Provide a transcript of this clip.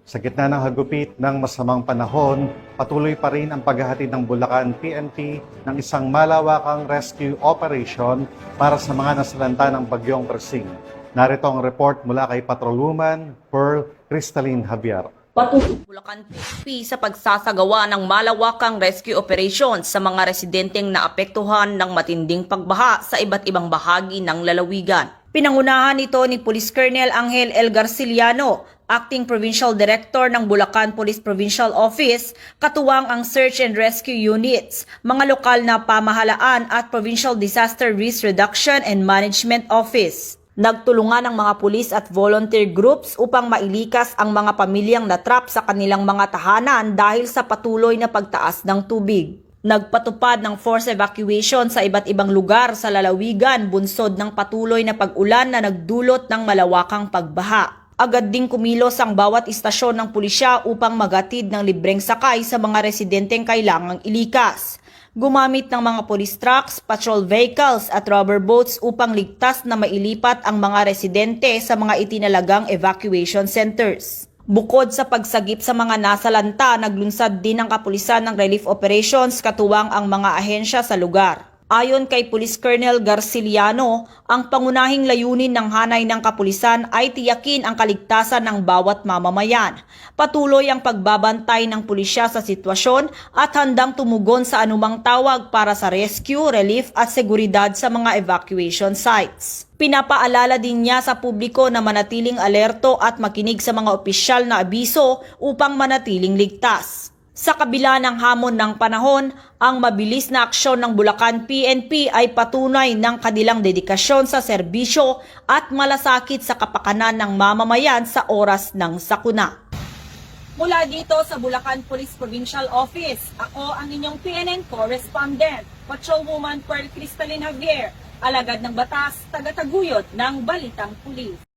Sa gitna ng hagupit ng masamang panahon, patuloy pa rin ang paghahatid ng Bulacan PNP ng isang malawakang rescue operation para sa mga nasalanta ng bagyong Persing. Narito ang report mula kay Patrolwoman Pearl Crystalline Javier. Patuloy Bulacan PNP sa pagsasagawa ng malawakang rescue operation sa mga residenteng naapektuhan ng matinding pagbaha sa iba't ibang bahagi ng lalawigan. Pinangunahan ito ni Police Colonel Angel L. Garciliano, Acting Provincial Director ng Bulacan Police Provincial Office, katuwang ang Search and Rescue Units, mga lokal na pamahalaan at Provincial Disaster Risk Reduction and Management Office. Nagtulungan ang mga pulis at volunteer groups upang mailikas ang mga pamilyang natrap sa kanilang mga tahanan dahil sa patuloy na pagtaas ng tubig. Nagpatupad ng force evacuation sa iba't ibang lugar sa lalawigan bunsod ng patuloy na pag-ulan na nagdulot ng malawakang pagbaha. Agad ding kumilos ang bawat istasyon ng pulisya upang magatid ng libreng sakay sa mga residenteng kailangang ilikas. Gumamit ng mga police trucks, patrol vehicles at rubber boats upang ligtas na mailipat ang mga residente sa mga itinalagang evacuation centers. Bukod sa pagsagip sa mga nasalanta, naglunsad din ang kapulisan ng relief operations katuwang ang mga ahensya sa lugar. Ayon kay Police Colonel Garciliano, ang pangunahing layunin ng hanay ng kapulisan ay tiyakin ang kaligtasan ng bawat mamamayan. Patuloy ang pagbabantay ng pulisya sa sitwasyon at handang tumugon sa anumang tawag para sa rescue, relief at seguridad sa mga evacuation sites. Pinapaalala din niya sa publiko na manatiling alerto at makinig sa mga opisyal na abiso upang manatiling ligtas. Sa kabila ng hamon ng panahon, ang mabilis na aksyon ng Bulacan PNP ay patunay ng kanilang dedikasyon sa serbisyo at malasakit sa kapakanan ng mamamayan sa oras ng sakuna. Mula dito sa Bulacan Police Provincial Office, ako ang inyong PNN correspondent, Patrolwoman Pearl Crystalline Javier, alagad ng batas, tagataguyod ng Balitang Pulis.